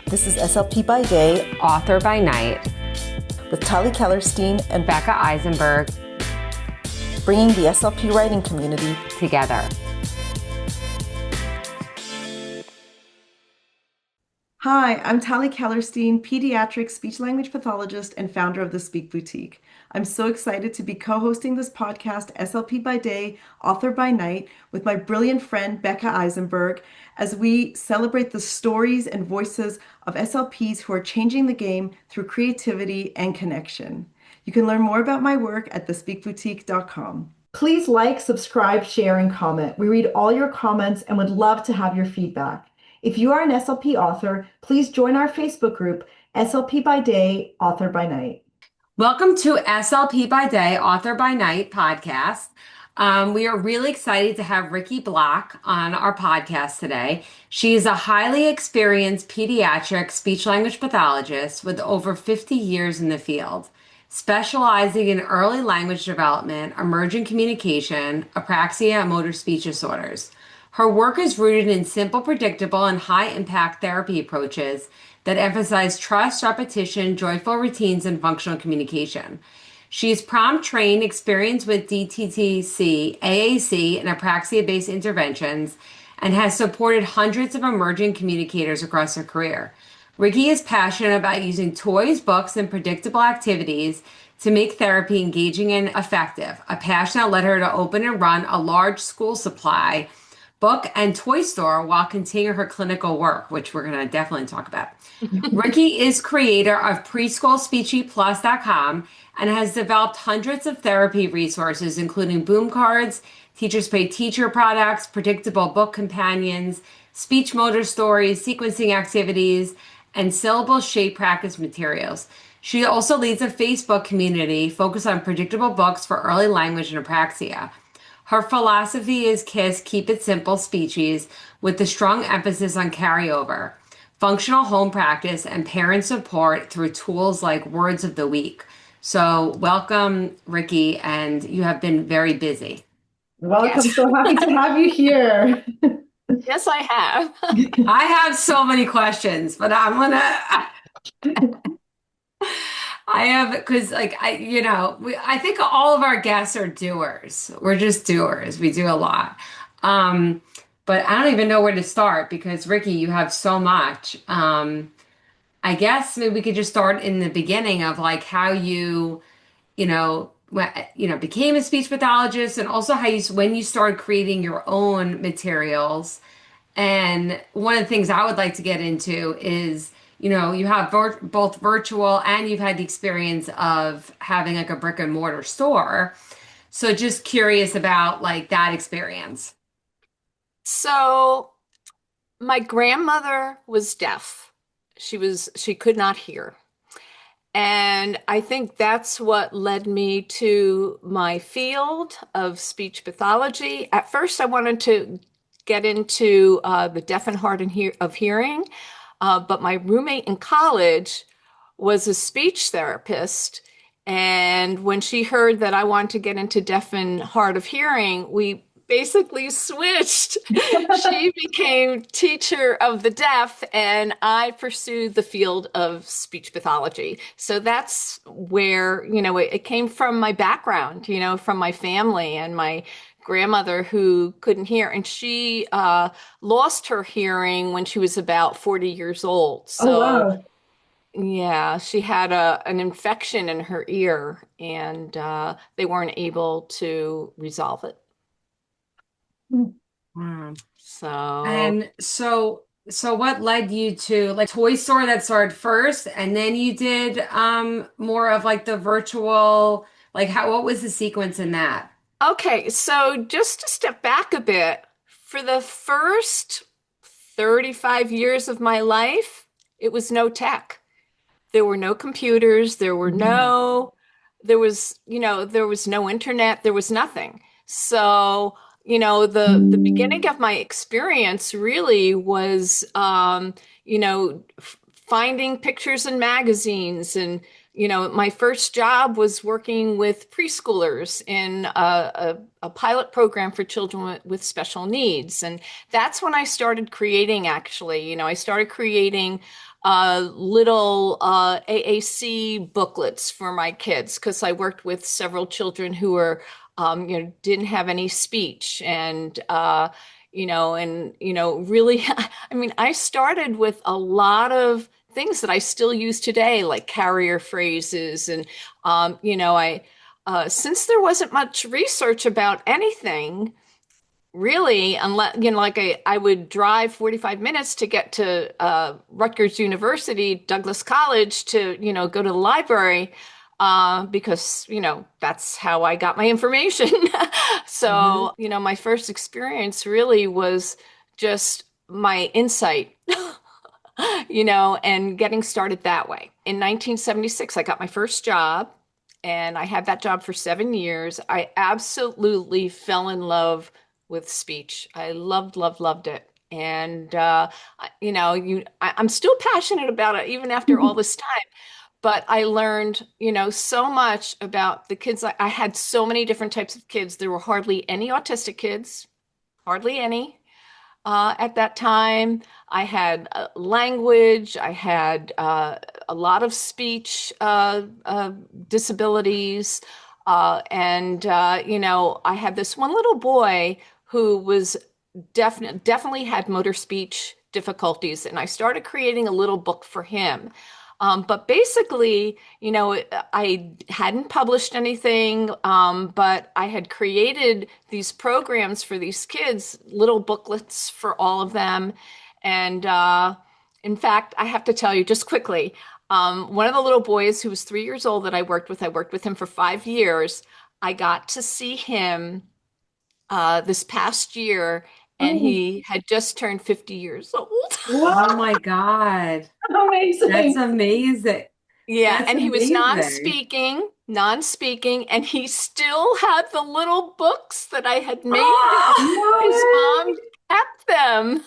This is SLP by Day, Author by Night, with Tali, Kellerstein, and Becca, Eisenberg, bringing the SLP writing community together. Hi, I'm Tali Kellerstein, pediatric speech-language pathologist and founder of the Speak Boutique. I'm so excited to be co-hosting this podcast, SLP by Day, Author by Night, with my brilliant friend Becca Eisenberg, as we celebrate the stories and voices of SLPs who are changing the game through creativity and connection. You can learn more about my work at thespeakboutique.com. Please like, subscribe, share, and comment. We read all your comments and would love to have your feedback. If you are an SLP author, please join our Facebook group, SLP by Day, Author by Night. Welcome to SLP by Day, Author by Night podcast. We are really excited to have Ricki Block on our podcast today. She is a highly experienced pediatric speech-language pathologist with over 50 years in the field, specializing in early language development, emergent communication, apraxia, and motor speech disorders. Her work is rooted in simple, predictable, and high-impact therapy approaches that emphasize trust, repetition, joyful routines, and functional communication. She is prompt trained, experienced with DTTC, AAC, and apraxia-based interventions, and has supported hundreds of emerging communicators across her career. Ricki is passionate about using toys, books, and predictable activities to make therapy engaging and effective, a passion that led her to open and run a large school supply book and toy store while continuing her clinical work, which we're going to definitely talk about. Ricki is creator of PreschoolSpeechyPlus.com and has developed hundreds of therapy resources, including boom cards, Teachers Pay Teacher products, predictable book companions, speech motor stories, sequencing activities, and syllable shape practice materials. She also leads a Facebook community focused on predictable books for early language and apraxia. Her philosophy is KISS, keep it simple speeches, with a strong emphasis on carryover, functional home practice, and parent support through tools like Words of the Week. So welcome, Ricki, and you have been very busy. Welcome. Yes. So happy to have you here. Yes, I have. I have so many questions, but I'm gonna... I have, because I think all of our guests are doers. We're just doers. We do a lot. But I don't even know where to start because Ricki, you have so much. I guess maybe we could just start in the beginning of like how became a speech pathologist, and also when you started creating your own materials. And one of the things I would like to get into is, you have both virtual and you've had the experience of having like a brick and mortar store. So just curious about like that experience. So my grandmother was deaf. She could not hear. And I think that's what led me to my field of speech pathology. At first, I wanted to get into the deaf and hard of hearing. But my roommate in college was a speech therapist. And when she heard that I wanted to get into deaf and hard of hearing, we basically switched. She became teacher of the deaf, and I pursued the field of speech pathology. So that's where, it came from my background, from my family and my grandmother who couldn't hear, and she lost her hearing when she was about 40 years old. So, wow. Yeah, she had an infection in her ear, and they weren't able to resolve it. So what led you to like toy store that started first, and then you did more of like the virtual, like what was the sequence in that? Okay, so just to step back a bit, for the first 35 years of my life, it was no tech. There were no computers, there was no internet, there was nothing. So, the beginning of my experience really was, finding pictures in magazines and my first job was working with preschoolers in a pilot program for children with special needs. And that's when I started creating, actually. I started creating little AAC booklets for my kids because I worked with several children who were, didn't have any speech. Really, I mean, I started with a lot of things that I still use today, like carrier phrases. And, since there wasn't much research about anything, really, unless, like I would drive 45 minutes to get to Rutgers University, Douglas College to, go to the library because, that's how I got my information. Mhm. So, my first experience really was just my insight and getting started that way. In 1976, I got my first job, and I had that job for 7 years. I absolutely fell in love with speech. I loved, loved, loved it. And I'm still passionate about it even after all this time. But I learned, so much about the kids. I had so many different types of kids. There were hardly any autistic kids, hardly any at that time. I had language, I had a lot of speech disabilities. I had this one little boy who was definitely had motor speech difficulties. And I started creating a little book for him. But basically, I hadn't published anything, but I had created these programs for these kids, little booklets for all of them. And in fact, I have to tell you just quickly, one of the little boys who was 3 years old that I worked with him for 5 years. I got to see him this past year, and Oh, he had just turned 50 years old. Oh wow, my God. That's amazing. amazing. Yeah, That's and he was amazing. non-speaking, and he still had the little books that I had made him. Oh, His No mom kept them.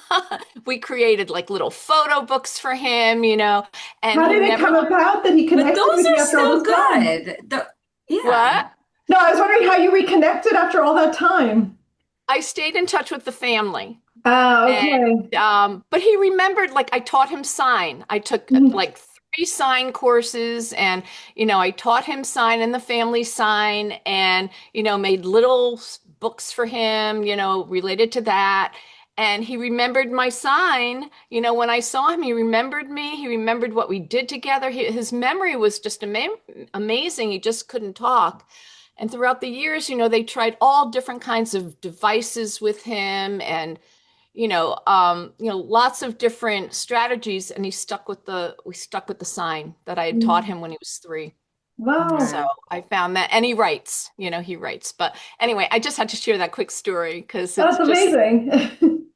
We created like little photo books for him, and How he did it never come learned about that he but connected those with you are after all still this time? good. Yeah. what. No, I was wondering how you reconnected after all that time. I stayed in touch with the family. Ah, And okay. but he remembered, like, I taught him sign. I took Mhm. like 3 sign courses, and I taught him sign and the family sign, and made little books for him, related to that. And he remembered my sign. When I saw him, he remembered me. He remembered what we did together. His memory was just amazing. He just couldn't talk. And throughout the years, they tried all different kinds of devices with him, and lots of different strategies, and we stuck with the sign that I had taught him when he was 3. Wow, So Wow. I found that, and he writes. But anyway, I just had to share that quick story because that's it's just, amazing.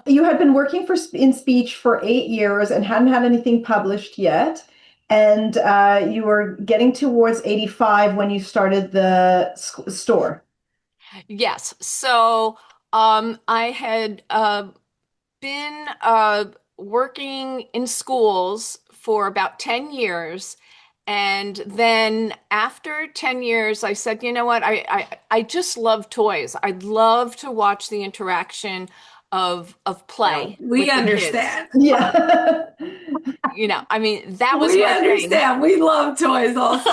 You had been working in speech for 8 years and hadn't had anything published yet. And you were getting towards 85 when you started the store. yes. So I had been working in schools for about 10 years. And then after 10 years, I said, you know what? I just love toys. I'd love to watch the interaction of Yeah, play we with the kids. understand. Yeah. I mean, that was We my thing. understand. We love toys also.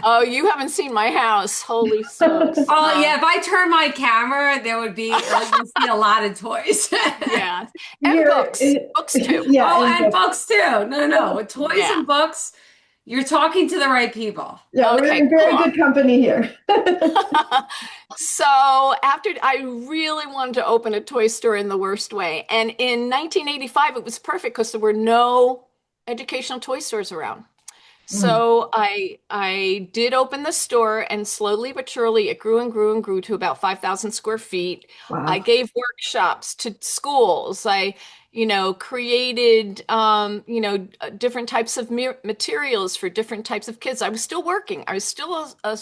Oh, you haven't seen my house. Holy smokes. Oh yeah, if I turn my camera, there would be you see a lot of toys. Yeah. And You're, books. Books too. yeah, Oh, and and books. books too. No, no, with toys Yeah. and books, you're talking to the right people. Yeah, we're Okay, in very cool. good company here. So after I really wanted to open a toy store in the worst way. And in 1985, it was perfect because there were no educational toy stores around. Mm, So I did open the store, and slowly but surely it grew and grew and grew to about 5,000 square feet. I wow. gave workshops to schools. I, created, different types of materials for different types of kids. I was still working. I was still a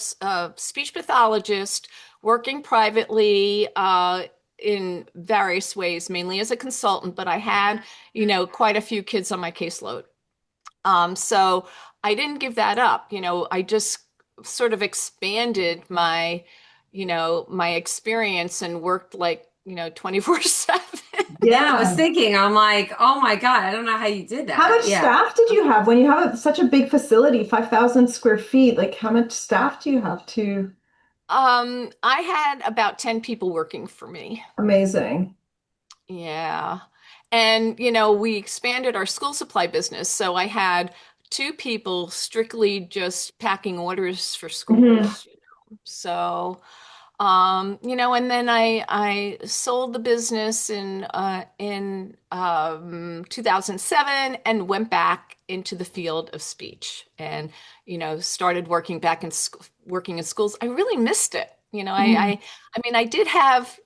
speech pathologist working privately, in various ways, mainly as a consultant, but I had, quite a few kids on my caseload. So I didn't give that up. I just sort of expanded my experience and worked like, 24/7. Yeah, I was Yeah. thinking, I'm like, oh my God, I don't know how you did How that. much Yeah. staff did you have when you have such a big facility, 5,000 square feet? Like, how much staff do you have to? I had about 10 people working for me. Amazing. Yeah. And, we expanded our school supply business. So I had two people strictly just packing orders for Hmm. schools. So, and then I sold the business in 2007 and went back into the field of speech and started working back in working in schools. I really missed it. Hmm. I mean, I did have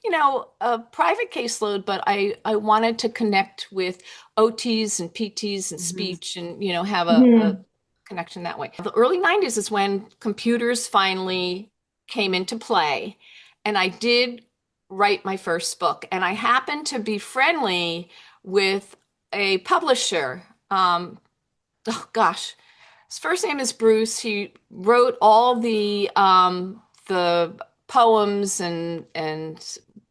a private caseload, but I wanted to connect with OTs and PTs and speech and have a Hmm. connection that way. The early 90s is when computers finally came into play. And I did write my first book. And I happened to be friendly with a publisher. Oh gosh, his first name is Bruce. He wrote all the poems and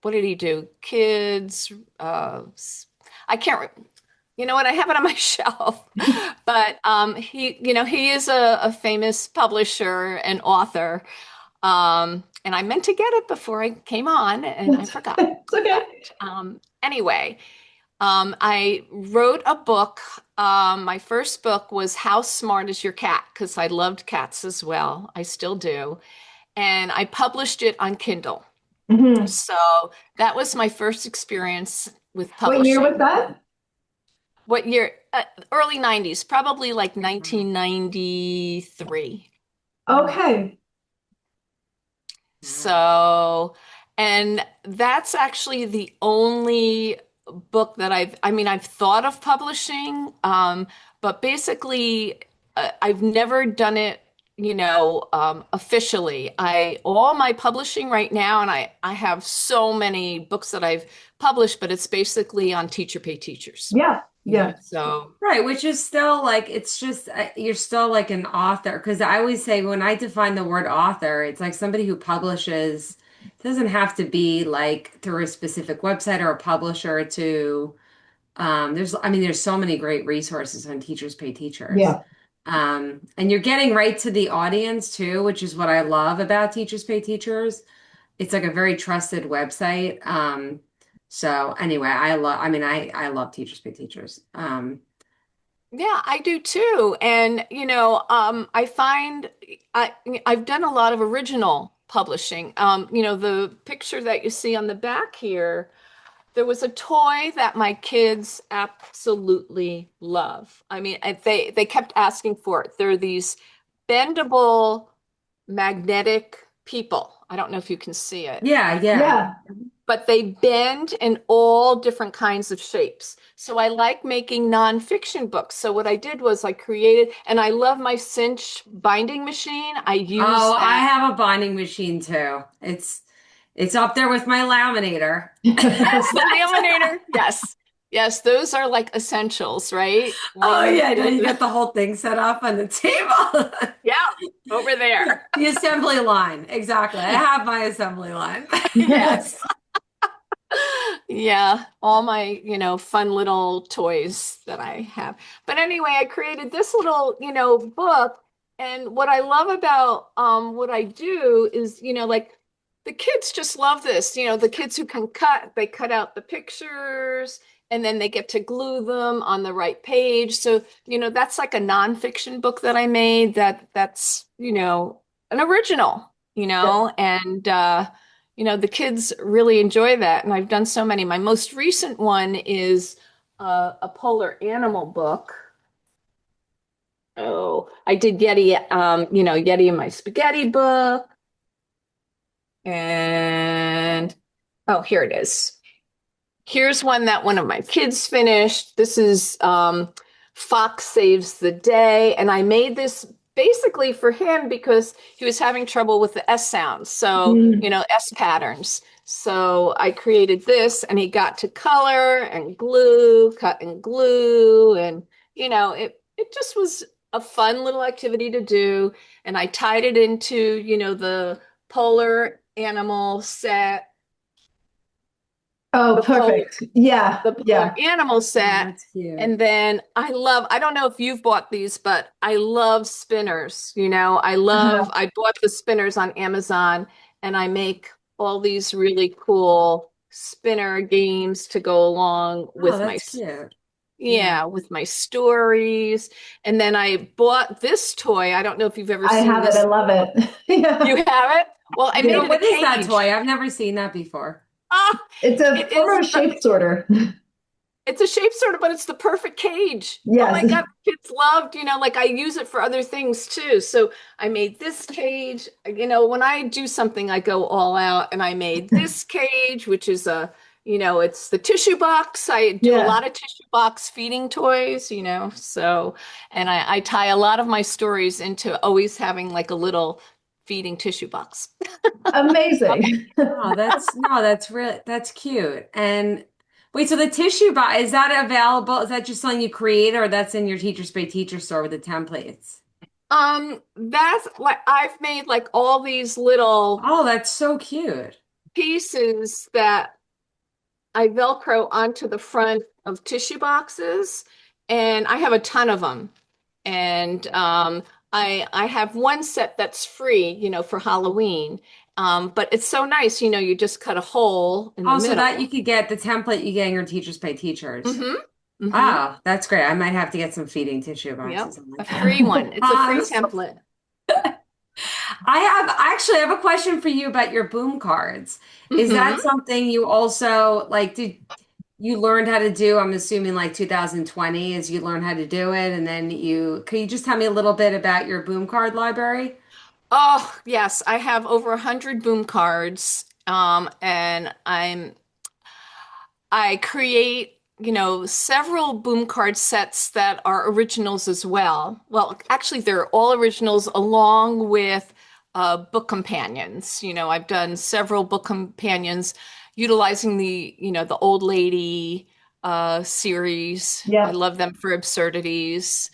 what did he do? Kids. I can't. You know what? I have it on my shelf. But he is a famous publisher and author. And I meant to get it before I came on, and I It's forgot. okay. It's okay. Anyway, I wrote a book. My first book was How Smart is Your Cat? Because I loved cats as well. I still do. And I published it on Kindle. Hmm. So that was my first experience with What year was publishing. that? What year? Early 90s, probably like 1993. Okay. So, and that's actually the only book that I've thought of publishing, but basically, I've never done it, officially. All my publishing right now, and I have so many books that I've published, but it's basically on teacher pay teachers. Yeah. Yeah. So, Right, which is still like, it's just, you're still like an author. Because I always say when I define the word author, it's like somebody who publishes, doesn't have to be like through a specific website or a publisher to, there's so many great resources on Teachers Pay Teachers. Yeah. And you're getting right to the audience too, which is what I love about Teachers Pay Teachers. It's like a very trusted website. So anyway, I love Teachers Pay Teachers. yeah, I do too. And, I find I I've done a lot of original publishing. The picture that you see on the back here, there was a toy that my kids absolutely love. I mean, they kept asking for it. They're these bendable magnetic people. I don't know if you can see it, Yeah, yeah. Yeah. but they bend in all different kinds of shapes. So I like making nonfiction books. So what I did was I created, and I love my cinch binding machine. I use Oh, I that. have a binding machine too. It's up there with my laminator. Yes, the laminator. Yes. Yes, those are like essentials, right? Oh One, yeah, now you got the whole thing set up on the table. yeah, over there. The assembly line. Exactly. I have my assembly line. Yes. Yeah, all my, fun little toys that I have. But anyway, I created this little, book. And what I love about what I do is, like the kids just love this. The kids who can cut, they cut out the pictures and then they get to glue them on the right page. So, that's like a nonfiction book that I made that's, an original, Yeah. and the kids really enjoy that. And I've done so many. My most recent one is a polar animal book. Oh, I did Yeti, Yeti in my spaghetti book. And oh, here it is. Here's one that one of my kids finished. This is Fox Saves the Day. And I made this basically for him because he was having trouble with the S sounds. So, Mm. S patterns. So I created this and he got to color and glue, cut and glue. And, it just was a fun little activity to do. And I tied it into, the polar animal set, Oh, the polar, perfect. Yeah, the polar yeah. animal Oh, set. that's cute. And then I don't know if you've bought these, but I love spinners. Uh-huh. I bought the spinners on Amazon and I make all these really cool spinner games to go along Oh, with that's cute. Yeah. yeah, with my stories. And then I bought this toy. I don't know if you've ever I seen have it. I this. love it. You Yeah. have it? Well, I made Yeah. No, it a what is that cage. toy? I've never seen that before. Ah, It's a it form is of shape sorter. it's a shape sorter, but it's the perfect cage. Oh my Yes. God, kids loved, like I use it for other things too. So I made this cage. When I do something, I go all out and I made this cage, which is it's the tissue box. I do a Yeah. lot of tissue box feeding toys, so, and I tie a lot of my stories into always having like a little feeding tissue box. Amazing. Oh, that's cute. And wait, so the tissue box, is that available? Is that just something you create or that's in your Teachers Pay Teacher store with the templates? That's like I've made like all these little Oh, that's so cute. pieces that I Velcro onto the front of tissue boxes, and I have a ton of them. And I have one set that's free, for Halloween. But it's so nice, you just cut a hole in the Oh, so that you middle. could get the template you get in your Teachers Pay Teachers. Mm-hmm. Mm-hmm. Oh, that's great. I might have to get some feeding tissue Yep. boxes on my A kid. free one. It's a free That's template. I have a question for you about your boom cards. Is Mm-hmm. that something you also like did you learned how to do? I'm assuming like 2020 is you learn how to do it and then could you just tell me a little bit about your boom card library? Oh, yes, I have over 100 boom cards. And I create, several boom card sets that are originals as well. Well, actually, they're all originals along with book companions. I've done several book companions utilizing the Old Lady series. I Yep. love them for absurdities.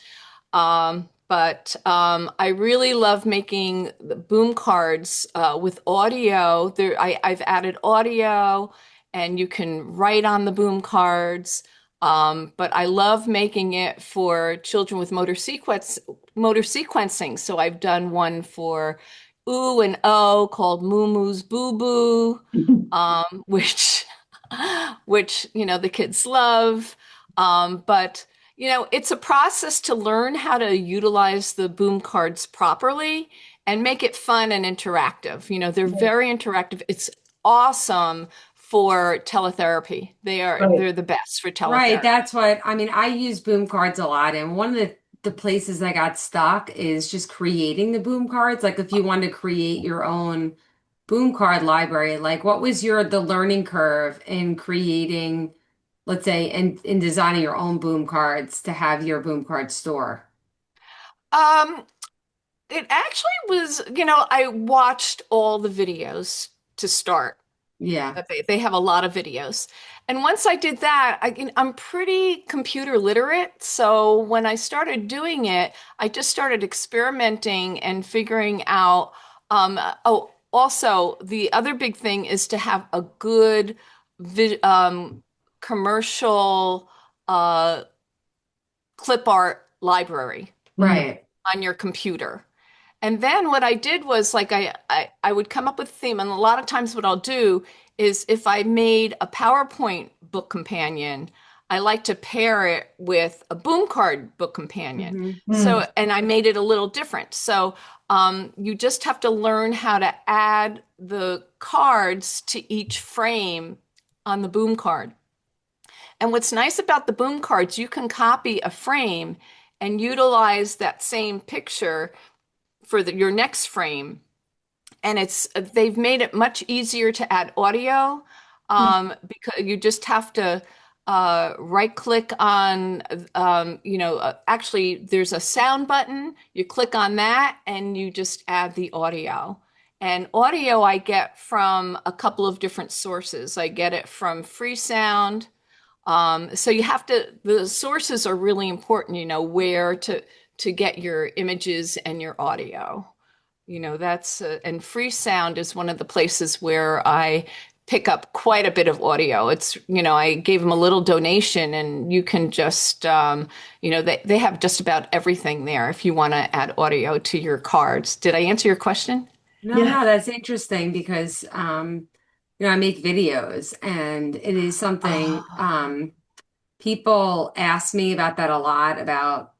But I really love making the boom cards with audio. I've added audio, and you can write on the boom cards. But I love making it for children with motor sequencing. So I've done one for ooh and oh called Moo Moo's Boo Boo, which the kids love. But it's a process to learn how to utilize the boom cards properly and make it fun and interactive. They're very interactive. It's awesome for teletherapy. Right. They're the best for Right, teletherapy. that's what I mean. I use boom cards a lot, and one of the places I got stuck is just creating the boom cards. Like if you want to create your own boom card library, like what was the learning curve in creating, let's say, in designing your own boom cards to have your boom card store? Um, it actually was, I watched all the videos to start. Yeah. They have a lot of videos. And once I did that, I'm pretty computer literate. So when I started doing it, I just started experimenting and figuring out. Oh, also, the other big thing is to have a good commercial uh, clip art library Mm. Right. on your computer. And then what I did was like I would come up with a theme, and a lot of times what I'll do is if I made a PowerPoint book companion, I like to pair it with a boom card book companion. Hmm. Mm. So, and I made it a little different. So, you just have to learn how to add the cards to each frame on the boom card. And what's nice about the boom cards, you can copy a frame and utilize that same picture for your next frame. And they've made it much easier to add audio because you just have to right click on actually there's a sound button. You click on that and you just add the audio. And audio I get from a couple of different sources. I get it from Freesound. So you have to, the sources are really important, where to get your images and your audio. That's and free sound is one of the places where I pick up quite a bit of audio. I gave them a little donation and you can just, they have just about everything there if you want to add audio to your cards. Did I answer your question? No, Yeah. no, that's interesting because I make videos and it is something Oh. people ask me about that a lot about,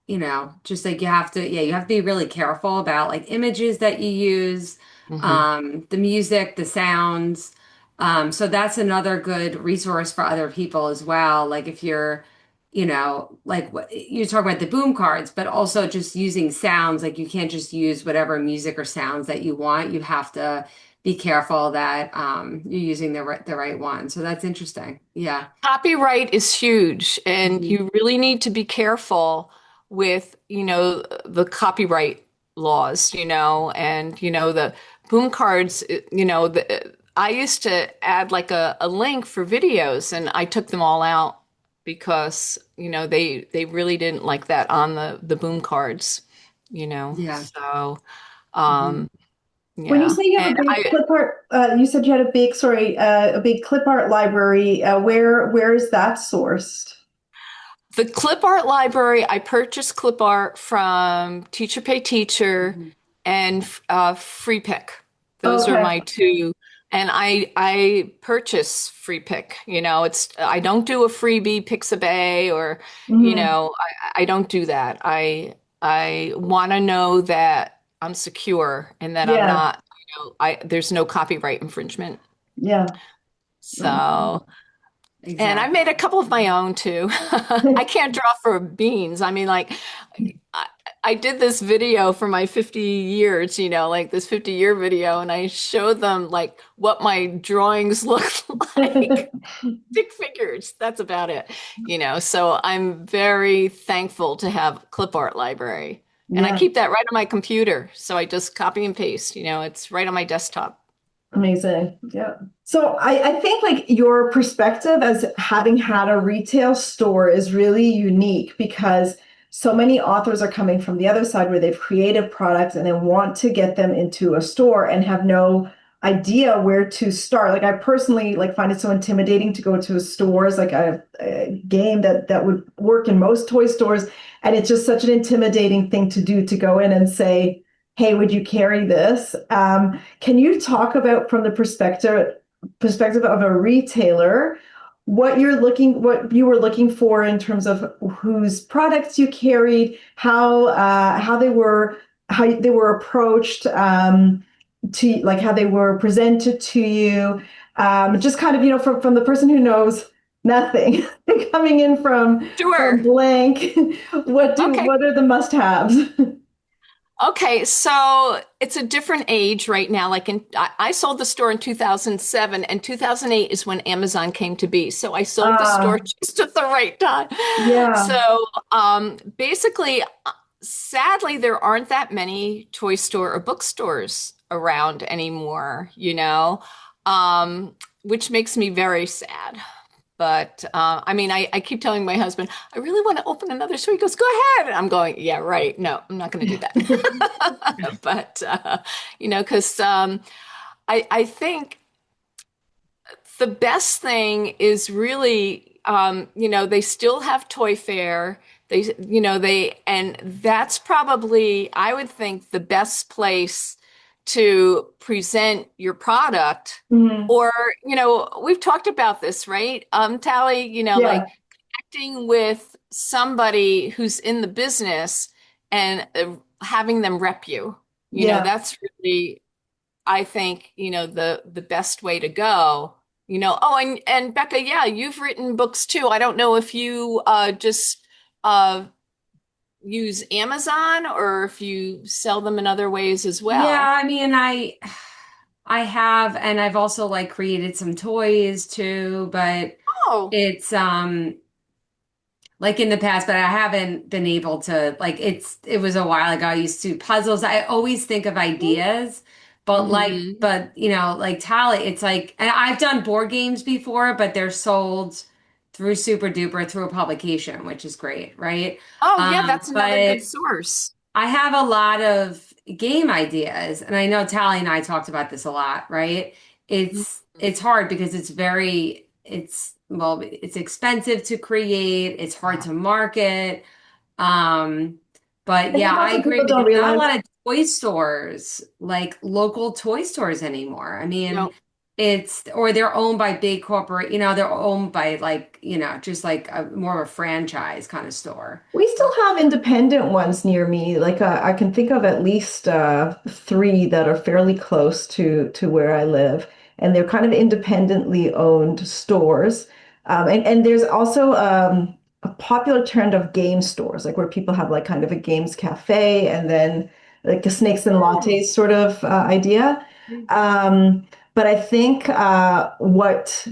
just like you have to be really careful about like images that you use, Hmm. the music, the sounds. So that's another good resource for other people as well. Like if you're, like what you talk about the boom cards, but also just using sounds, like you can't just use whatever music or sounds that you want. You have to be careful that you're using the right one. So that's interesting. Yeah. Copyright is huge, and Mhm. you really need to be careful with, the copyright laws, and, the boom cards, I used to add like a link for videos, and I took them all out because, they really didn't like that on the boom cards, Yeah. so, Mhm. um, When you yeah. say you have And a big I, clip art, you said you had a big clip art library. Where is that sourced? The clip art library, I purchased clip art from Teacher Pay Teacher Mhm. and Free Pick. Those are Okay. my two. And I purchase Free Pick. I don't do a freebie Pixabay or, Hmm. I don't do that. I want to know that I'm secure and that I'm Yeah. not, there's no copyright infringement. Yeah. Nice. So. And I've made a Exactly. couple of my own too. I can't draw for beans. I mean, like, I, I did this video for my 50 years, like this 50-year video, and I showed them like what my drawings look like. Stick figures. That's about it. So I'm very thankful to have clip art library. And I Yeah. keep that right on my computer. So I just copy and paste, it's right on my desktop. Amazing. Yeah. So I think like your perspective as having had a retail store is really unique because so many authors are coming from the other side where they've created products and they want to get them into a store and have no idea where to start. Like I personally like find it so intimidating to go to a store. It's like a game that would work in most toy stores. And it's just such an intimidating thing to do to go in and say, hey, would you carry this? Can you talk about from the perspective of a retailer, what you were looking for in terms of whose products you carried, how they were approached, to like how they were presented to you, just kind of from the person who knows nothing, coming in from Sure. blank. Okay. What are the must-haves? Okay, so it's a different age right now. I sold the store in 2007, and 2008 is when Amazon came to be. So I sold the store uh just at the right time. yeah. So basically, sadly, there aren't that many toy store or bookstores around anymore, which makes me very sad. But I mean, I keep telling my husband, I really want to open another store. He goes, go ahead. And I'm going, yeah, right. No, I'm not going to do that. But, because I think the best thing is really, they still have Toy Fair. And that's probably, I would think, the best place to present your product. Mhm. Or, we've talked about this, right? Tally, like Yeah. connecting with somebody who's in the business and having them rep you. Yeah. That's really, I think, the best way to go. Oh, and Becca, yeah, you've written books too. I don't know if you just uh use Amazon or if you sell them in other ways as Yeah, well. I mean, I have, and I've also like created some toys too, but Oh, it's like in the past, but I haven't been able to like it was a while ago. I used to puzzles. I always think of ideas, but mm-hmm. like Tally, it's like and I've done board games before, but they're sold through Super Duper through a publication, which is great, right? Oh, yeah, that's another But good source. I have a lot of game ideas, and I know Tally and I talked about this a lot, right? It's hard because it's expensive to create, it's hard to market. Um, but I yeah, think I also agree people with you. don't There's not a realize. lot of toy stores, like local toy stores anymore. I mean, No, or they're owned by big corporate, they're owned by like, just like a more of a franchise kind of store. We still have independent ones near me. Like I can think of at least three that are fairly close to where I live, and they're kind of independently owned stores. And there's also a popular trend of game stores, like where people have like kind of a games cafe, and then like a snakes and lattes sort of idea. But I think what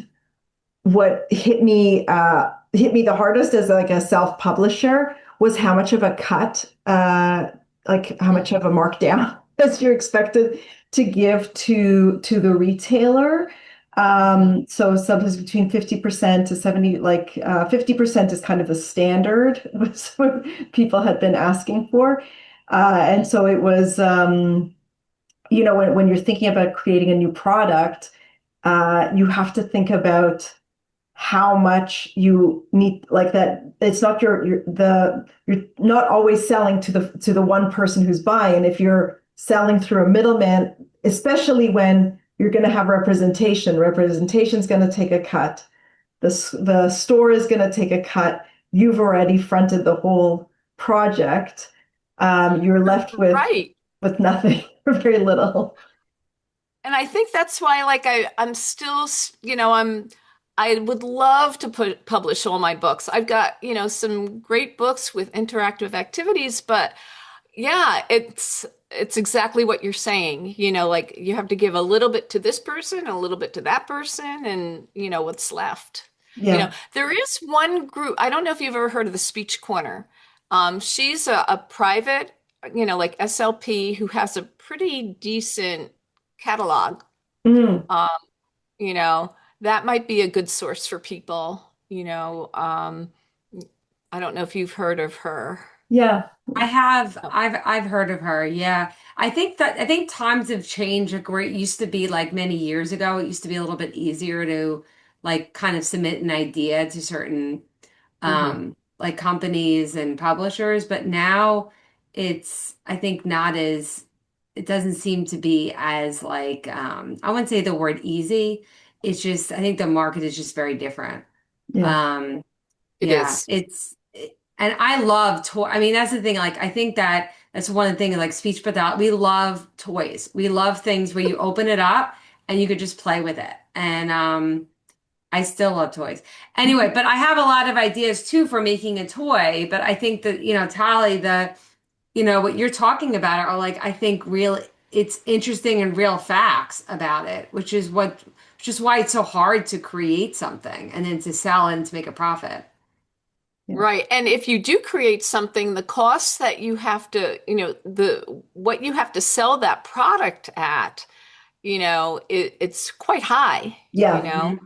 hit me the hardest as like a self-publisher was how much of a cut, like how much of a markdown as you're expected to give to the retailer. So sometimes between 50% to 70, like 50% is kind of the standard was what people had been asking for. And so it was, when you're thinking about creating a new product, you have to think about how much you need, like that it's not you're not always selling to the one person who's buying. If you're selling through a middleman, especially when you're going to have representation's going to take a cut, the store is going to take a cut, you've already fronted the whole project. You're left right. with nothing or very little. And I think that's why, like, I'm still, I would love to publish all my books. I've got, some great books with interactive activities, but yeah, it's exactly what you're saying. Like you have to give a little bit to this person, a little bit to that person, and what's left. Yeah. There is one group, I don't know if you've ever heard of the Speech Corner. She's a private, like SLP who has a pretty decent catalog. Mm. Um, you know, that might be a good source for people. I don't know if you've heard of her. I have. Oh, I've heard of her. Yeah. I think times have changed, like where it used to be like many years ago, it used to be a little bit easier to like kind of submit an idea to certain mhm. like companies and publishers, but now I think not as it doesn't seem to be as like I wouldn't say the word easy. It's just I think the market is just very different. Yeah. Um It yeah, is. and I love toy. I mean, that's the thing. Like, I think that's one of the things. Like speech pathology, we love toys. We love things where you open it up and you could just play with it. And I still love toys. Anyway, but I have a lot of ideas too for making a toy. But I think that Tali, what you're talking about are like I think real. It's interesting and real facts about it, which is why it's so hard to create something and then to sell and to make a profit. Yeah. Right. And if you do create something, the costs that you have to, the what you have to sell that product at, it's quite high, you Yeah. know.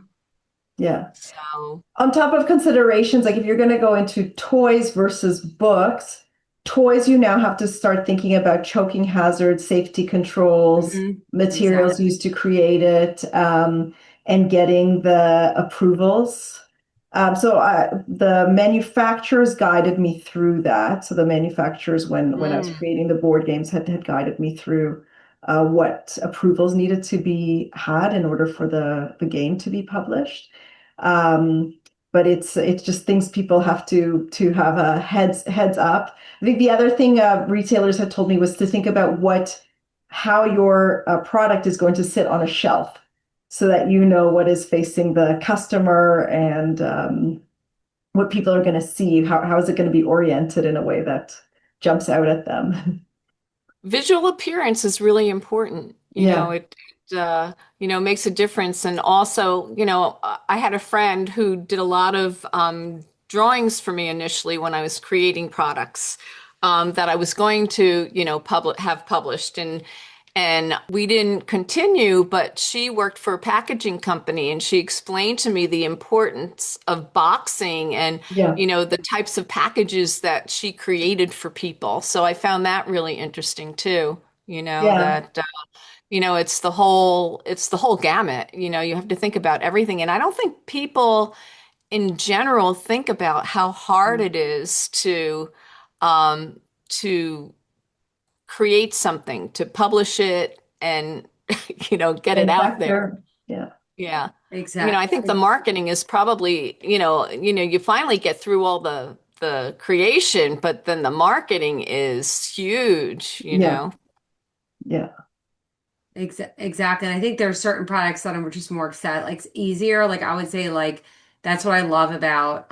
Yeah. So, On top of considerations, like if you're going to go into toys versus books, toys, you now have to start thinking about choking hazards, safety controls, materials Exactly. used to create it, and getting the approvals. The manufacturers guided me through that. So the manufacturers, when I was mm, creating the board games, had guided me through what approvals needed to be had in order for the game to be published. Um, but it's just things people have to have a heads up. I think the other thing retailers had told me was to think about how your product is going to sit on a shelf, so that you know what is facing the customer, and what people are going to see. How is it going to be oriented in a way that jumps out at them? visual appearance is really important. Yeah. Makes a difference. And also, I had a friend who did a lot of drawings for me initially when I was creating products that I was going to, have published. And And we didn't continue, but she worked for a packaging company and she explained to me the importance of boxing and, Yeah. the types of packages that she created for people. So I found that really interesting too, Yeah. that it's the whole gamut. You have to think about everything. And I don't think people in general think about how hard it is to create something, to publish it and get it out there. Manufacturer. Yeah. Yeah. I think the Exactly. marketing is probably, you finally get through all the creation, but then the marketing is huge. Yeah. Yeah. Exactly. And I think there are certain products that are just more excited, like easier. Like I would say, like that's what I love about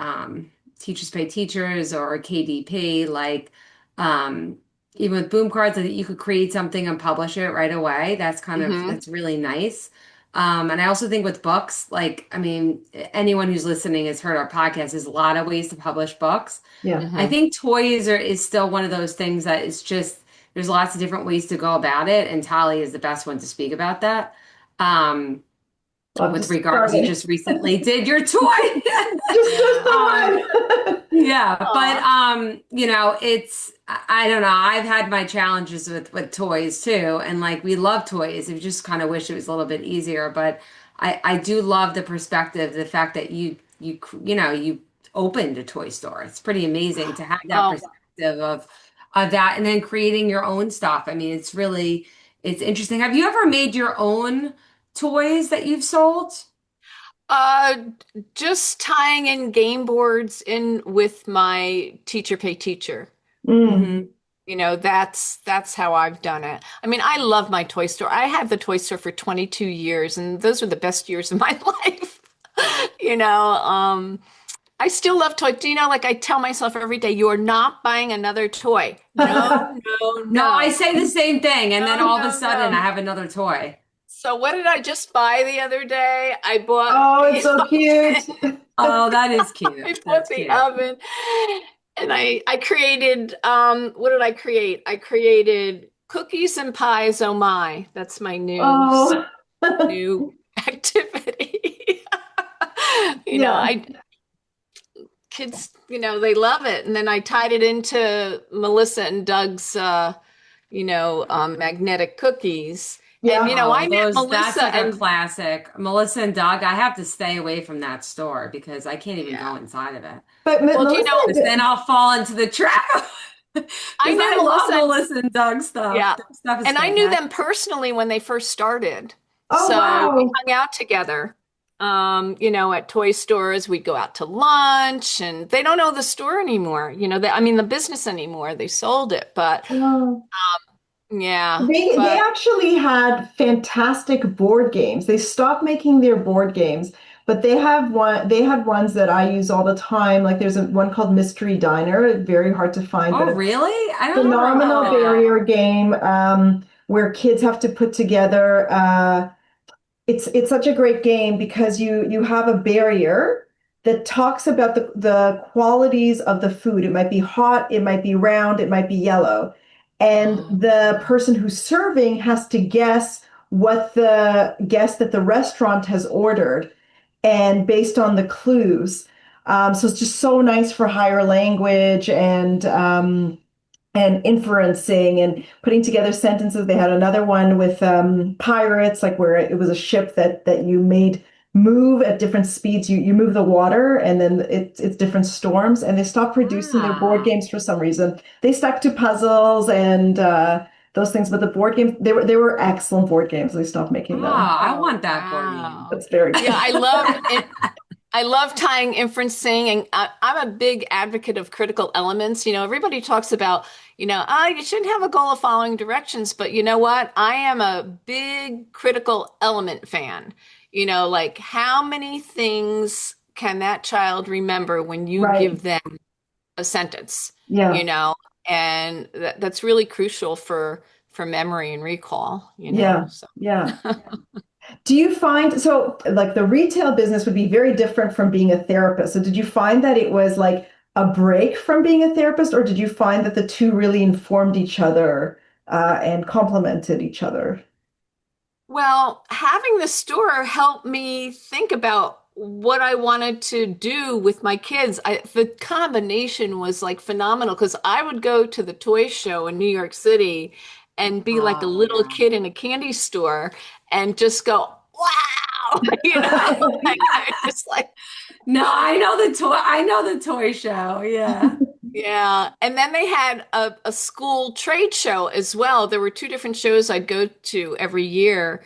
Teachers Pay Teachers or KDP. Like even with boom cards, I think you could create something and publish it right away. Hmm. That's really nice. And I also think with books, like I mean, anyone who's listening has heard our podcast. There's a lot of ways to publish books. Yeah. I Hmm. think toys is still one of those things that is just there's lots of different ways to go about it, and Tali is the best one to speak about that. Um, Well, I've with just regard, because you started. just recently did your toy. Just the um, one. yeah, but Aw. it's I don't know. I've had my challenges with toys too, and like we love toys. We just kind of wish it was a little bit easier, but I do love the perspective, the fact that you opened a toy store. It's pretty amazing to have that Oh, perspective of that, and then creating your own stuff. I mean, it's interesting. Have you ever made your own toys that you've sold? uh, just tying in game boards in with my teacher pay teacher. Mm. Hmm. That's how I've done it. I mean, I love my toy store. I had the toy store for 22 years, and those were the best years of my life. You know, I still love toys. Like I tell myself every day, you are not buying another toy. No, no, No, I no. say the same thing, and then No, all of a no, sudden I no. have another toy. So what did I just buy the other day? I bought Oh, it's the so cute. Oh, that is I cute. bought That's the cute. oven and I created what did I create? I created cookies and pies. Oh my, that's my Oh, new activity. yeah. I kids, they love it. And then I tied it into Melissa and Doug's magnetic cookies. And Yeah. I Oh, met that's Melissa like a and classic. Melissa and Doug, I have to stay away from that store because I can't even yeah. go inside of it. But Well, Melissa, Because then I'll fall into the trap. I Because knew I love Melissa. Melissa and Doug stuff. Yeah. Their stuff is And I knew them fantastic. personally when they first started. oh, So we wow. hung out together, at toy stores. We'd go out to lunch and they don't know the store anymore. I mean, the business anymore. They sold it, but Wow. yeah, They but actually had fantastic board games. They stopped making their board games, but they had ones that I use all the time. Like there's one called Mystery Diner, very hard to find, but Oh, it's really? I a don't ever phenomenal remember that. barrier game where kids have to put together it's such a great game because you have a barrier that talks about the qualities of the food. It might be hot, it might be round, it might be yellow. And oh, the person who's serving has to guess what the guess that the restaurant has ordered and based on the clues. So it's just so nice for higher language and inferencing and putting together sentences. They had another one with pirates, like where it was a ship that you made move at different speeds. You move the water, and then it's different storms. And they stopped producing their board Ah. games for some reason. They stuck to puzzles and those things, but the board games they were excellent board games. They stopped Oh, making them. I oh, want that board game. wow. That's very Yeah, good. I love it. I love tying inferencing, and I'm a big advocate of critical elements. Everybody talks about, you shouldn't have a goal of following directions, but you know what? I am a big critical element fan. Like how many things can that child remember when you Right. give them a sentence? You Yeah. know, and that's really crucial for memory and recall. Yeah. So. Yeah. Do you find so like the retail business would be very different from being a therapist? So did you find that it was like a break from being a therapist, or did you find that the two really informed each other and complemented each other. Well, having the store helped me think about what I wanted to do with my kids. The combination was like phenomenal because I would go to the toy show in New York City and be like a Oh, little yeah. kid in a candy store and just go, wow, like I just like, No, I know the toy. I know the toy show. Yeah. yeah. And then they had a school trade show as well. There were two different shows I'd go to every year.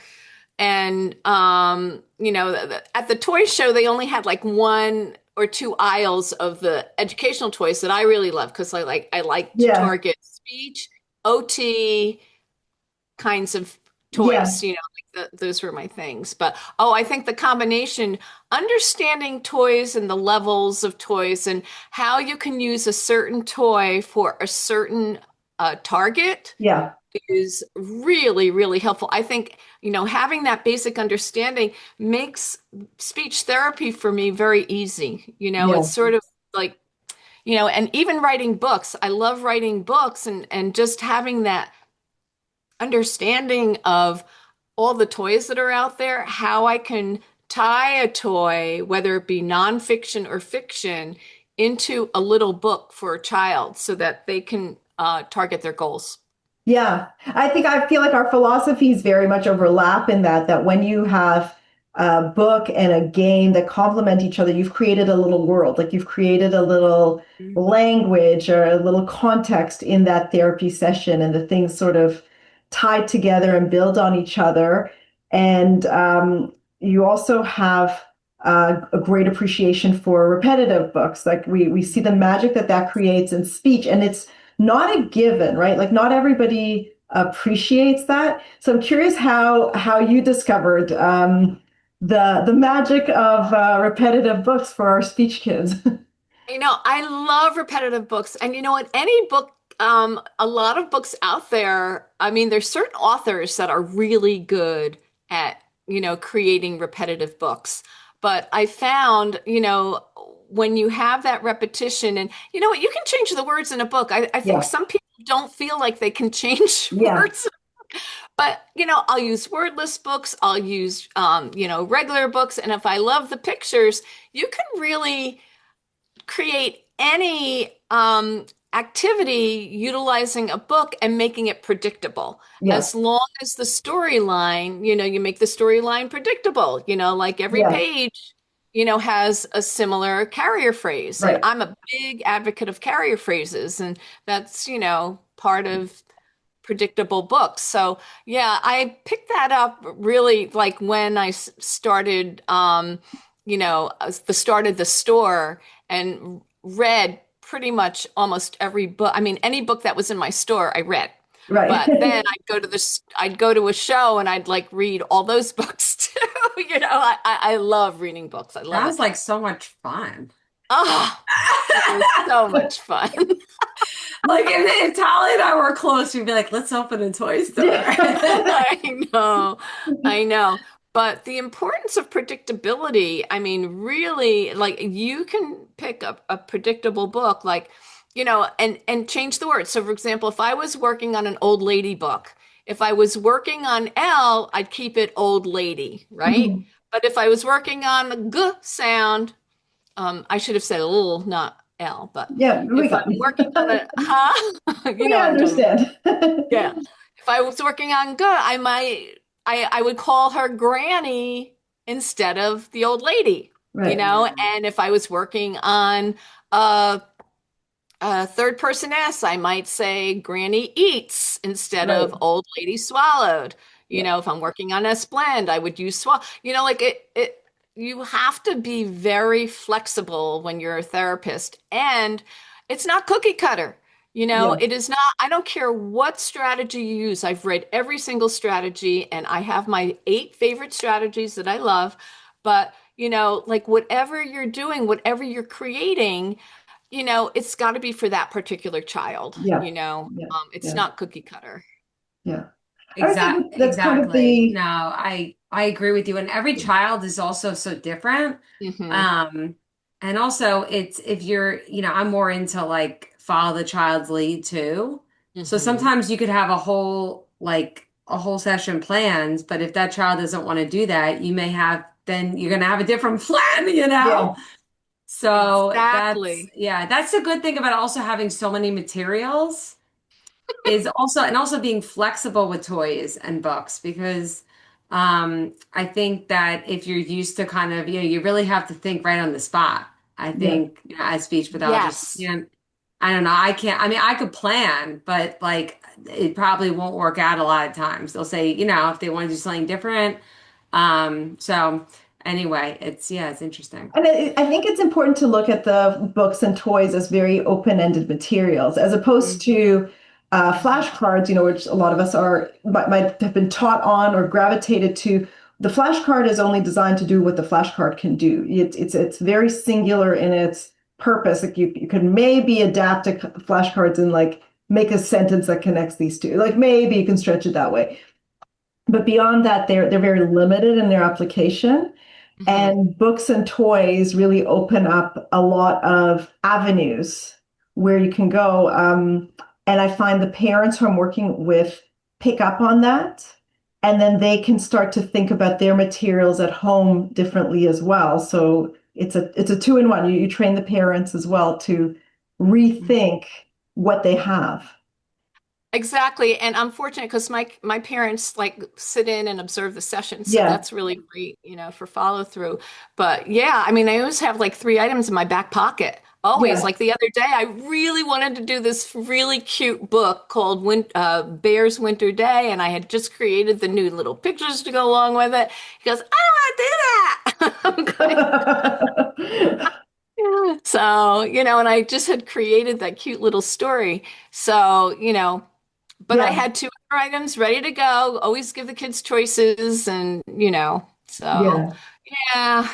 And at the toy show, they only had like one or two aisles of the educational toys that I really love because I like to Yeah, target speech, OT kinds of yeah, toys, those were my things. But oh, I think the combination, understanding toys and the levels of toys and how you can use a certain toy for a certain target yeah, is really, really helpful. I think, having that basic understanding makes speech therapy for me very easy. It's yeah, sort of like, and even writing books. I love writing books and just having that understanding of all the toys that are out there, how I can tie a toy, whether it be nonfiction or fiction, into a little book for a child so that they can target their goals. yeah. I feel like our philosophies very much overlap in that when you have a book and a game that complement each other, you've created a little world, like you've created a little language or a little context in that therapy session, and the things sort of tied together and build on each other. And you also have a great appreciation for repetitive books. Like we see the magic that creates in speech, and it's not a given, right? Like not everybody appreciates that. So I'm curious how you discovered the magic of repetitive books for our speech kids. I love repetitive books. And you know what? Any book, a lot of books out there, I mean, there's certain authors that are really good at, creating repetitive books. But I found, when you have that repetition, and you know what, you can change the words in a book. I think Yeah, some people don't feel like they can change yeah, words. But, I'll use wordless books, I'll use, regular books. And if I love the pictures, you can really create any activity utilizing a book and making it predictable. yeah, As long as the storyline, you make the storyline predictable, like every yeah, page, has a similar carrier phrase. And right. I'm a big advocate of carrier phrases, and that's, part of predictable books. So yeah, I picked that up really like when I started, the start of the store and read pretty much almost every book. I mean, any book that was in my store, I read. Right. But then I'd go to a show and I'd like read all those books too. I love reading books. I love it. Sounds like so much fun. Oh, it was so much fun. Like if Tali and I were close, we'd be like, let's open a toy store. I know, I know. But the importance of predictability, I mean, really, like you can pick up a predictable book, like, and change the words. So, for example, if I was working on an old lady book, if I was working on L, I'd keep it old lady, right? Mhm. But if I was working on the G sound, I should have said L, not L. But Yeah, we if got I'm working on a, huh? You we know what I'm talking about. understand. Yeah. If I was working on good, I would call her Granny instead of the old lady, Right, and if I was working on a, a third person S, I might say Granny eats instead right. of old lady swallowed. Yeah, If I'm working on S blend, I would use swallow. Like you have to be very flexible when you're a therapist, and it's not cookie cutter. yeah, It is not, I don't care what strategy you use. I've read every single strategy and I have my 8 favorite strategies that I love. But, like whatever you're doing, whatever you're creating, it's got to be for that particular child, yeah, yeah, it's yeah, not cookie cutter. yeah. I would think that's kind of Exactly. the No, I agree with you. And every child is also so different. Hmm. Um, and also it's if you're, I'm more into like follow the child's lead too. So Hmm. sometimes you could have a whole session planned, but if that child doesn't want to do that, then you're going to have a different plan, you Yeah. know? So Exactly. that's a good thing about also having so many materials is also being flexible with toys and books because I think that if you're used to kind of, you really have to think right on the spot. I Yeah. think, as speech pathologists, Yes. I don't know, I mean, I could plan, but like it probably won't work out a lot of times. They'll say, if they want to do something different. So anyway, it's interesting. And I think it's important to look at the books and toys as very open-ended materials, as opposed Mhm. to flashcards, which a lot of us might have been taught on or gravitated to. The flashcard is only designed to do what the flashcard can do. It's very singular in its purpose. Like you could maybe adapt to flashcards and like make a sentence that connects these two. Like maybe you can stretch it that way. But beyond that, they're very limited in their application. Hmm. And books and toys really open up a lot of avenues where you can go. And I find the parents who I'm working with pick up on that. And then they can start to think about their materials at home differently as well. So it's a two in one. You train the parents as well to rethink what they have. Exactly. And I'm fortunate because my parents like sit in and observe the session. So Yeah, that's really great, for follow through. But yeah, I mean, I always have like three items in my back pocket. Always. yeah. Like the other day, I really wanted to do this really cute book called Bear's Winter Day. And I had just created the new little pictures to go along with it. He goes, I don't want to do that. I'm going, so, and I just had created that cute little story. So, but I Yeah, had two other items ready to go. Always give the kids choices and, so yeah. yeah,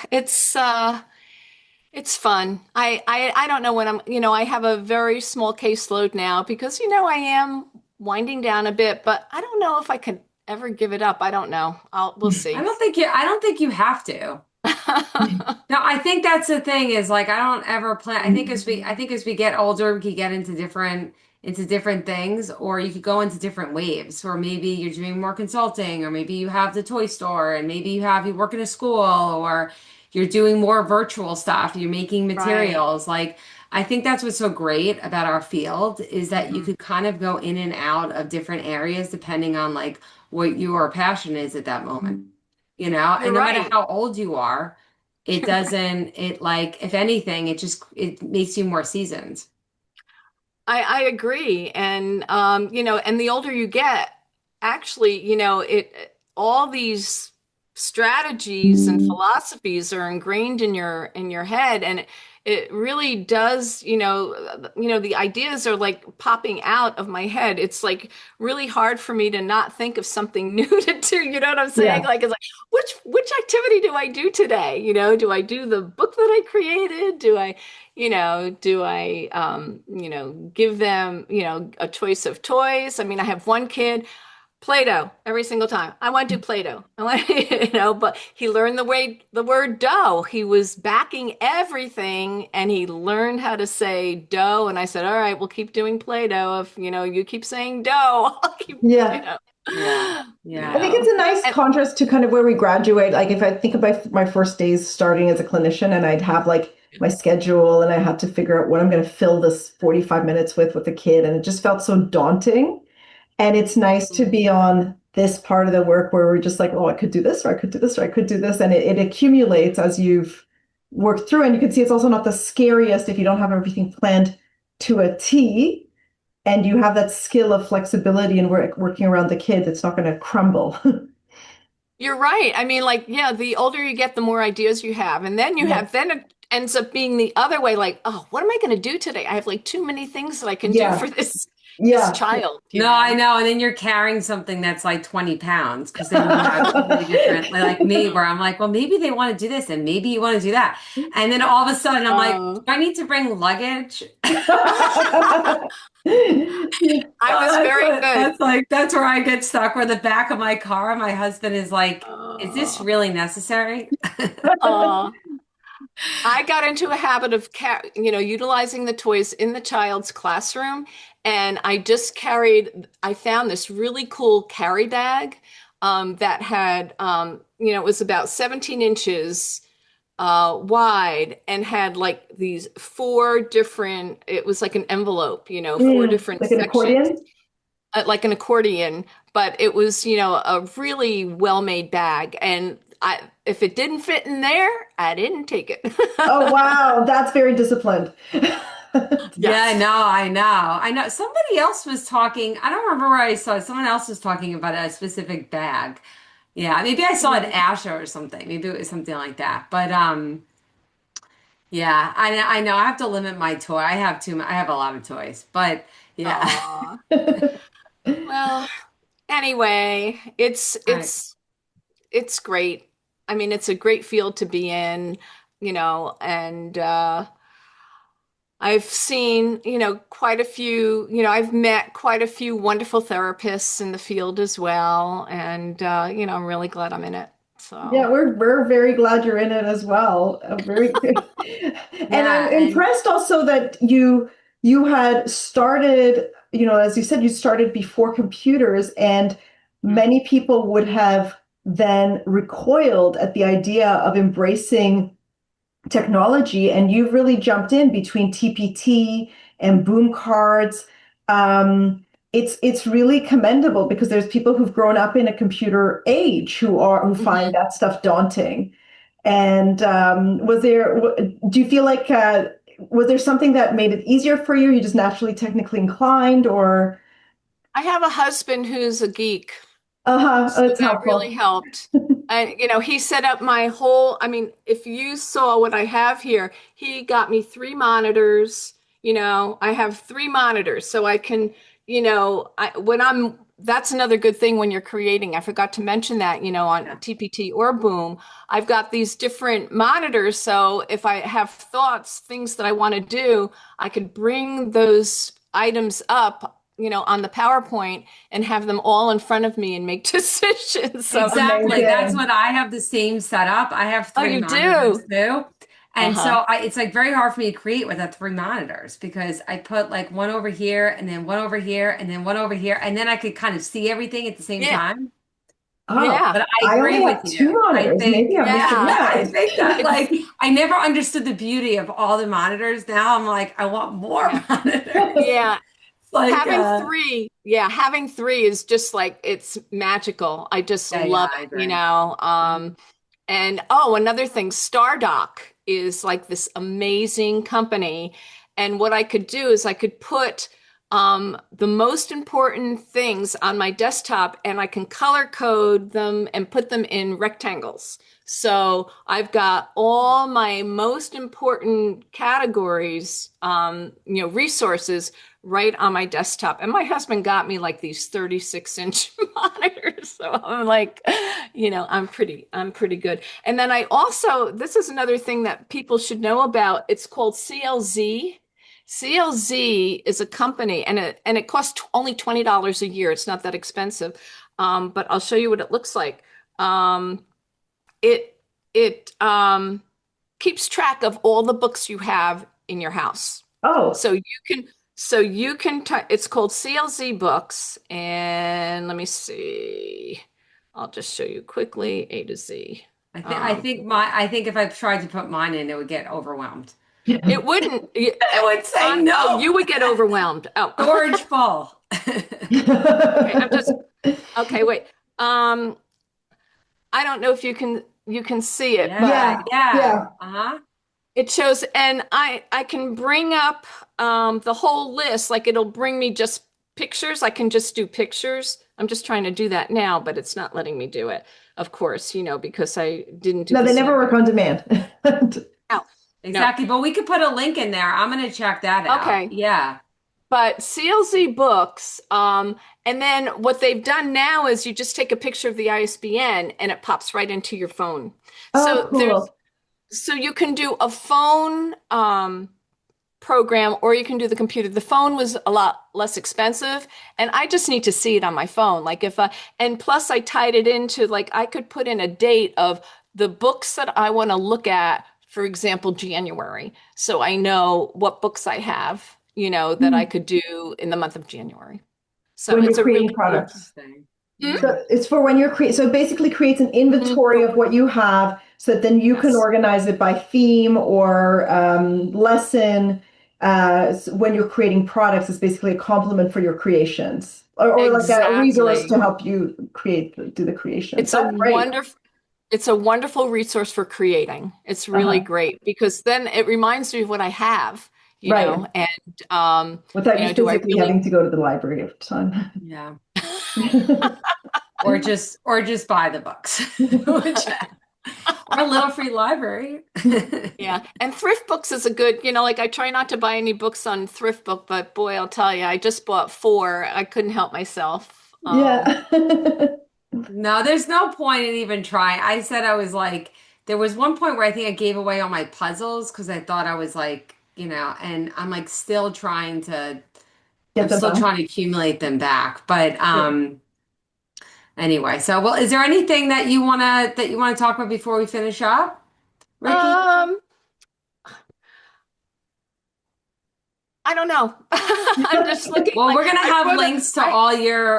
it's fun. I don't know when I have a very small caseload now because I am winding down a bit, but I don't know if I could ever give it up. I don't know. We'll see. I don't think you have to. No, I think that's the thing is like I don't ever plan. I think as we get older, we could get into different things, or you could go into different waves, or maybe you're doing more consulting, or maybe you have the toy store, and maybe you work in a school, or you're doing more virtual stuff, you're making Right. materials. Like I think that's what's so great about our field is that you Hmm. could kind of go in and out of different areas depending on like what your passion is at that moment. You're And no matter right. how old you are, it doesn't, it like, if anything, it makes you more seasoned. I agree. And and the older you get, actually, it all these strategies and philosophies are ingrained in your head and it really does, the ideas are like popping out of my head. It's like really hard for me to not think of something new to do. You know what I'm saying? Yeah. Like it's like which activity do I do today? Do I do the book that I created? Do I give them, a choice of toys? I mean, I have one kid, Play-Doh every single time. I want to do Play-Doh. I want, but he learned the word dough. He was backing everything and he learned how to say dough. And I said, all right, we'll keep doing Play-Doh. If, you keep saying dough, I'll keep, Yeah. Yeah. I think it's Yeah. a nice And contrast to kind of where we graduate. Like if I think of my first days starting as a clinician and I'd have like my schedule and I had to figure out what I'm going to fill this 45 minutes with a kid and it just felt so daunting. And it's nice to be on this part of the work where we're just like, oh, I could do this or I could do this or I could do this. And it accumulates as you've worked through. And you can see it's also not the scariest if you don't have everything planned to a T and you have that skill of flexibility and working around the kids, it's not going to crumble. you're right. I mean, like, yeah, the older you get, the more ideas you have. And Yeah. then it ends up being the other way, like, oh, what am I going to do today? I have like too many things that I can do Yeah. for this Yeah. child, No, I know. And then you're carrying something that's like 20 pounds because then you have so many different, like me, where I'm like, well, maybe they want to do this and maybe you want to do that. And then all of a sudden I'm like, Uh, do I need to bring luggage? I was very good. That's where I get stuck, where the back of my car, my husband is like, is this Uh, really necessary? uh, I got into a habit of utilizing the toys in the child's classroom, and I found this really cool carry bag that had, it was about 17 inches wide and had like these four different, it was like an envelope, four different Like an sections, accordion? like an accordion, but it was, a really well-made bag. And if it didn't fit in there, I didn't take it. Oh, wow. That's very disciplined. Yeah, Yes. no, I know. I know. Somebody else was talking. I don't remember where I saw it. Someone else was talking about a specific bag. Yeah, maybe I saw it at Asher or something. Maybe it was something like that. But yeah, I know I have to limit my toy. I have a lot of toys. But yeah. Aw. Well, anyway, All right. it's great. I mean, it's a great field to be in, and I've seen, quite a few, I've met quite a few wonderful therapists in the field as well, and I'm really glad I'm in it. Yeah, So, we're very glad you're in it as well. Very good. And I'm Yeah, and impressed also that you had started, as you said, you started before computers, and mm, many people would have then recoiled at the idea of embracing technology, and you've really jumped in between TPT and boom cards. It's really commendable because there's people who've grown up in a computer age who find mhm. that stuff daunting. And do you feel like was there something that made it easier for you? You just naturally technically inclined, or I have a husband who's a geek. uh-huh, So it's that really helpful. helped. And, he set up I mean, if you saw what I have here, he got me three monitors. I have three monitors. So I can, that's another good thing when you're creating. I forgot to mention that, on yeah. TPT or Boom, I've got these different monitors. So if I have thoughts, things that I want to do, I could bring those items up, on the PowerPoint and have them all in front of me and make decisions. So, Exactly. That's Amazing. what I have, the same setup. I have oh, three you monitors do? too. And Uh-huh. so it's like very hard for me to create with that three monitors because I put like one over here and then one over here and then one over here. And then I could kind of see everything at the same Yeah. time. Oh, Yeah. But I I agree only with have you. two monitors. Maybe I'm missing Yeah. I out. think that It's, like I never understood the beauty of all the monitors. Now I'm like, I want more yeah. monitors. Yeah. It's like Having three is just like it's magical. I just yeah, love I it, agree. and oh, another thing, Stardock is like this amazing company. And what I could do is I could put the most important things on my desktop and I can color code them and put them in rectangles. So I've got all my most important categories, resources right on my desktop. And my husband got me like these 36-inch monitors. So I'm like, I'm pretty good. And then this is another thing that people should know about. It's called CLZ. CLZ is a company and it costs only $20 a year. It's not that expensive. But I'll show you what it looks like. It it keeps track of all the books you have in your house. Oh, So it's called CLZ Books, and let me see. I'll just show you quickly A to Z. Um, I think if I tried to put mine in, it would get overwhelmed. it wouldn't. It would say Oh, no. you would get overwhelmed. Oh, Storage full. okay. Okay. Wait. Um, I don't know if you can see it, Yeah, but yeah, yeah. yeah. Uh-huh. it shows, and I can bring up the whole list. Like it'll bring me just pictures. I can just do pictures. I'm just trying to do that now, but it's not letting me do it. Of course, because I didn't do No, the they never same. work on demand. No, no. Exactly. But we could put a link in there. I'm gonna check that out. Okay. Yeah. But CLZ Books, and then what they've done now is you just take a picture of the ISBN and it pops right into your phone. Oh, So cool. you can do a phone program or you can do the computer. The phone was a lot less expensive and I just need to see it on my phone. Like and plus I tied it into like I could put in a date of the books that I want to look at for example, January. So I know what books I have, that I could do in the month of January. So When it's you're a really creating products. Interesting. Hmm? So it's for when you're so it basically creates an inventory of what you have so that then you can Yes. organize it by theme or lesson. When you're creating products, it's basically a complement for your creations or like a resource Exactly. to help you do the creations. It's a That's great. wonderful resource for creating. It's really Uh-huh. great because then it reminds me of what I have, Right. and Without you do I physically really? having to go to the library every time. Yeah. Or just buy the books. Or a little free library. Yeah, and thrift books is a good, like I try not to buy any books on thrift book, but boy, I'll tell you, I just bought 4. I couldn't help myself. Yeah. No, there's no point in even trying. I said I was like, there was one point where I think I gave away all my puzzles because I thought I was like, and I'm like Get I'm them still back. trying to accumulate them back. But anyway, so well, is there anything that you wanna talk about before we finish up, Ricki? Um, I don't know. I'm just looking Well, like we're gonna I have wrote a, links to I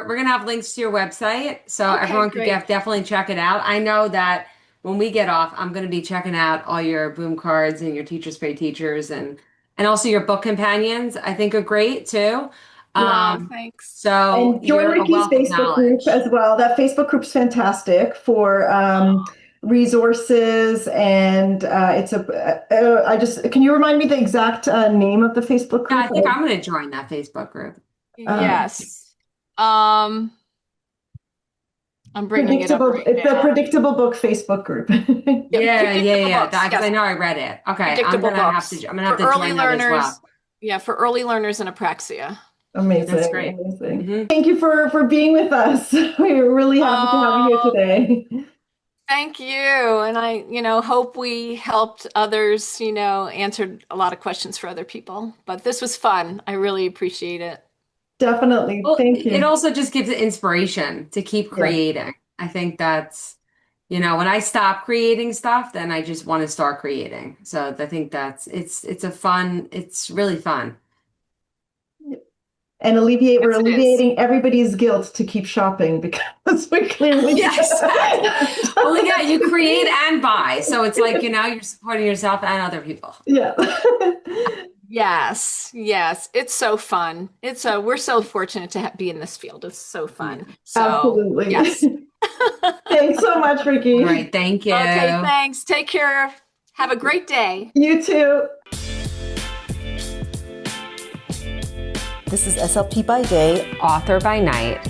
we're gonna have links to your website so okay, everyone could great. definitely check it out. I know that when we get off, I'm gonna be checking out all your boom cards and your Teachers Pay Teachers and also your book companions. I think are great too. Oh, Um, thanks. so And join you're a Ricky's wealth of Facebook group knowledge. as well. That Facebook group's fantastic for resources, and can you remind me the exact name of the Facebook Yeah, group? I think I'm gonna join that Facebook group. Uh, Yes. Um, I'm bringing it up right it's the now. Predictable Book Facebook group. Yep, predictable Yeah. books. Because I Yes, know I read it. Okay, predictable books I'm gonna have for to early join that as learners. well. Yeah, for early learners in apraxia. That's Amazing, great. amazing. Hmm. Thank you for being with us. We're really happy to have you here Oh, today. thank you. And I, hope we helped others, answered a lot of questions for other people. But this was fun. I really appreciate it. Definitely. Well, Thank it you. also just gives it inspiration to keep Yeah, creating. I think that's, when I stop creating stuff, then I just want to start creating. So I think it's really fun. and we're Yes, it is. alleviating everybody's guilt to keep shopping because we clearly Yes. Well, yeah, you create and buy. So it's like, you're supporting yourself and other people. yeah. Yes, yes. It's so fun. We're so fortunate to be in this field. It's so Yeah. fun. So, Absolutely. yes. Thanks so much, All Ricki. right. Thank Okay, you. thanks. Take care. Have a great day. You too. This is SLP by Day Author by Night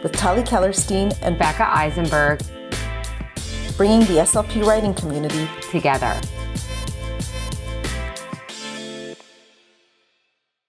with Tali Kellerstein and Becca Eisenberg bringing the SLP writing community together.